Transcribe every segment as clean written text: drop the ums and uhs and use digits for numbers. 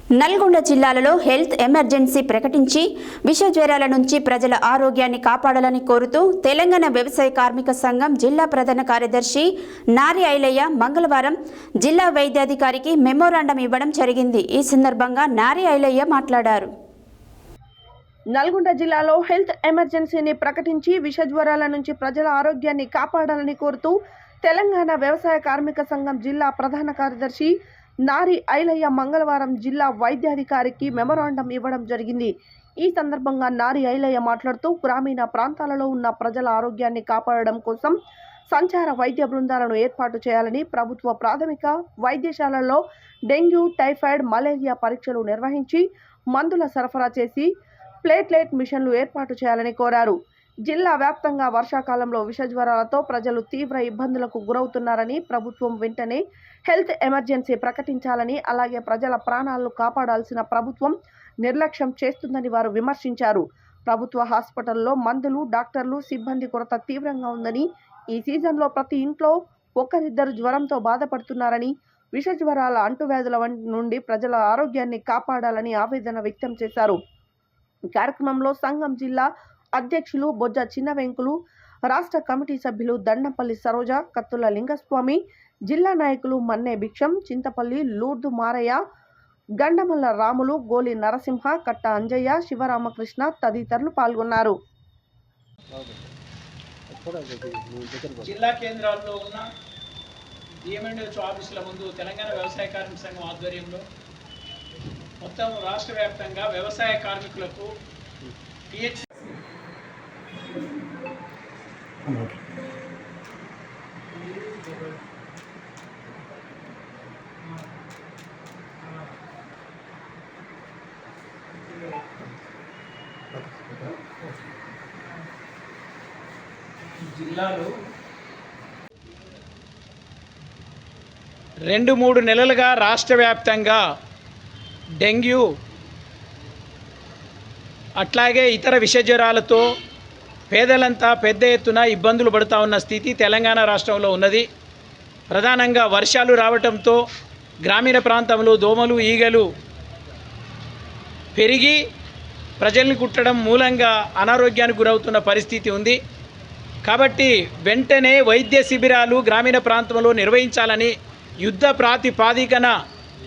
నల్గొండ జిల్లాలో health emergency ప్రకటించి విష జ్వరాల నుంచి ప్రజల ఆరోగ్యాన్ని కాపాడాలని కోరుతూ తెలంగాణ వ్యవసాయ కార్మిక సంఘం జిల్లా ప్రధాన కార్యదర్శి నారి ఐలయ్య మంగళవారం జిల్లా వైద్యాధికారికి మెమోరాండం ఇవ్వడం జరిగింది. ఈ సందర్భంగా నారి ఐలయ్య మాట్లాడారు. నల్గొండ జిల్లాలో హెల్త్ ఎమర్జెన్సీని ప్రకటించి విష జ్వరాల నుంచి ప్రజల ఆరోగ్యాన్ని కాపాడాలని కోరుతూ తెలంగాణ వ్యవసాయ కార్మిక సంఘం జిల్లా ప్రధాన కార్యదర్శి నారి ఐలయ్య మంగళవారం జిల్లా వైద్యాధికారికి మెమోరాండం ఇవ్వడం జరిగింది. ఈ సందర్భంగా నారి ఐలయ్య మాట్లాడుతూ గ్రామీణ ప్రాంతాలలో ఉన్న ప్రజల ఆరోగ్యాన్ని కాపాడడం కోసం సంచార వైద్య బృందాలను ఏర్పాటు చేయాలని, ప్రభుత్వ ప్రాథమిక వైద్యశాలల్లో డెంగ్యూ, టైఫాయిడ్, మలేరియా పరీక్షలు నిర్వహించి మందుల సరఫరా చేసి ప్లేట్లెట్ మిషన్లు ఏర్పాటు చేయాలని కోరారు. జిల్లా వ్యాప్తంగా వర్షాకాలంలో విష జ్వరాలతో ప్రజలు తీవ్ర ఇబ్బందులకు గురవుతున్నారని, ప్రభుత్వం వెంటనే హెల్త్ ఎమర్జెన్సీ ప్రకటించాలని, అలాగే ప్రజల ప్రాణాలను కాపాడాల్సిన ప్రభుత్వం నిర్లక్ష్యం చేస్తుందని వారు విమర్శించారు. ప్రభుత్వ హాస్పిటల్లో మందులు, డాక్టర్లు, సిబ్బంది కొరత తీవ్రంగా ఉందని, ఈ సీజన్లో ప్రతి ఇంట్లో ఒకరిద్దరు జ్వరంతో బాధపడుతున్నారని, విష జ్వరాల అంటువ్యాధుల నుండి ప్రజల ఆరోగ్యాన్ని కాపాడాలని ఆవేదన వ్యక్తం చేశారు. ఈ కార్యక్రమంలో సంఘం జిల్లా అధ్యక్షులు బొజ్జ చిన్న వెంకులు, రాష్ట్ర కమిటీ సభ్యులు దండంపల్లి సరోజ, కత్తుల లింగస్వామి, జిల్లా నాయకులు మన్నే భిక్షం, చింతపల్లి లూర్దు మారయ్య, గండమల్ల రాములు, గోలి నరసింహ, కట్ట అంజయ్య, శివరామకృష్ణ తదితరులు పాల్గొన్నారు. జిల్లా కేంద్రాల్లో ఉన్న డిఎంఎండ్హెచ్ ఆఫీసుల ముందు తెలంగాణ వ్యవసాయ కార్మిక సంఘం ఆధ్వర్యంలో మొత్తం రాష్ట్ర వ్యాప్తంగా వ్యవసాయ కార్మికులకు పిహెచ్ జిల్లాలో 2-3 నెలలుగా రాష్ట్ర వ్యాప్తంగా డెంగ్యూ అట్లాగే ఇతర విష జ్వరాలతో పేదలంతా పెద్ద ఎత్తున ఇబ్బందులు పడుతూ ఉన్న స్థితి తెలంగాణ రాష్ట్రంలో ఉన్నది. ప్రధానంగా వర్షాలు రావడంతో గ్రామీణ ప్రాంతంలో దోమలు, ఈగలు పెరిగి ప్రజల్ని కుట్టడం మూలంగా అనారోగ్యానికి గురవుతున్న పరిస్థితి ఉంది. కాబట్టి వెంటనే వైద్య శిబిరాలు గ్రామీణ ప్రాంతంలో నిర్వహించాలని, యుద్ధ ప్రాతిపాదికన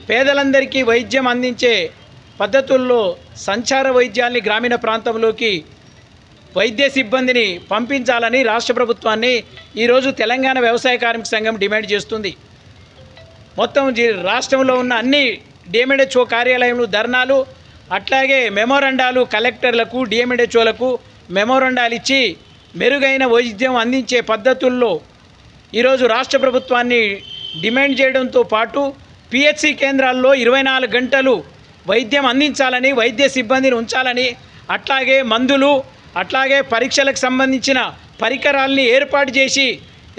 పేదలందరికీ వైద్యం అందించే పద్ధతుల్లో సంచార వైద్యాన్ని గ్రామీణ ప్రాంతంలోకి వైద్య సిబ్బందిని పంపించాలని రాష్ట్ర ప్రభుత్వాన్ని ఈరోజు తెలంగాణ వ్యవసాయ కార్మిక సంఘం డిమాండ్ చేస్తుంది. మొత్తం రాష్ట్రంలో ఉన్న అన్ని డిఎంఎండ్హెచ్ఓ కార్యాలయంలో ధర్నాలు, అట్లాగే మెమోరాండాలు కలెక్టర్లకు, డిఎంఎండ్హెచ్ఓలకు మెమోరాండాలు ఇచ్చి మెరుగైన వైద్యం అందించే పద్ధతుల్లో ఈరోజు రాష్ట్ర ప్రభుత్వాన్ని డిమాండ్ చేయడంతో పాటు పిహెచ్సి కేంద్రాల్లో 24 గంటలు వైద్యం అందించాలని, వైద్య సిబ్బందిని ఉంచాలని, అట్లాగే మందులు, అట్లాగే పరీక్షలకు సంబంధించిన పరికరాల్ని ఏర్పాటు చేసి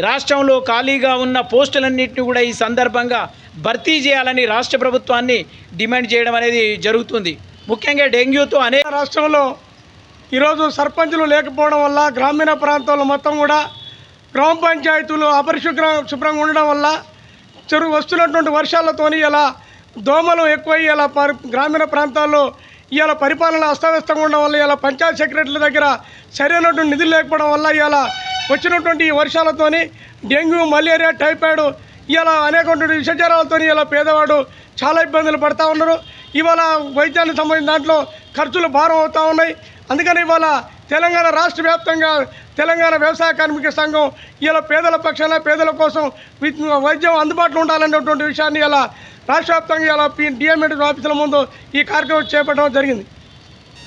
రాష్ట్రంలో ఖాళీగా ఉన్న పోస్టులన్నింటినీ కూడా ఈ సందర్భంగా భర్తీ చేయాలని రాష్ట్ర ప్రభుత్వాన్ని డిమాండ్ చేయడం అనేది జరుగుతుంది. ముఖ్యంగా డెంగ్యూతో అనేక రాష్ట్రంలో ఈరోజు సర్పంచులు లేకపోవడం వల్ల గ్రామీణ ప్రాంతాల్లో మొత్తం కూడా గ్రామ పంచాయతీలు శుభ్రంగా ఉండడం వల్ల వస్తున్నటువంటి వర్షాలతోని ఇలా దోమలు ఎక్కువై ఇలా గ్రామీణ ప్రాంతాల్లో ఇవాళ పరిపాలన అస్తవ్యస్తంగా ఉండడం వల్ల ఇలా పంచాయత్ సెక్రటరీల దగ్గర సరైనటువంటి నిధులు లేకపోవడం వల్ల ఇవాళ వచ్చినటువంటి వర్షాలతోని డెంగ్యూ, మలేరియా, టైఫాయిడ్ ఇలా అనేకటువంటి విషజ్వరాలతో ఇలా పేదవాడు చాలా ఇబ్బందులు పడుతూ ఉన్నారు. ఇవాళ వైద్యానికి సంబంధించిన దాంట్లో ఖర్చులు భారం అవుతూ ఉన్నాయి. అందుకని ఇవాళ తెలంగాణ రాష్ట్ర వ్యాప్తంగా తెలంగాణ వ్యవసాయ కార్మిక సంఘం ఇలా పేదల పక్షాన, పేదల కోసం వైద్యం అందుబాటులో ఉండాలనేటువంటి విషయాన్ని ఇలా రాష్ట్ర వ్యాప్తంగా ఇలా డిఎంఎండ్హెచ్ ఆఫీసుల ముందు ఈ కార్యక్రమం చేపట్టడం జరిగింది.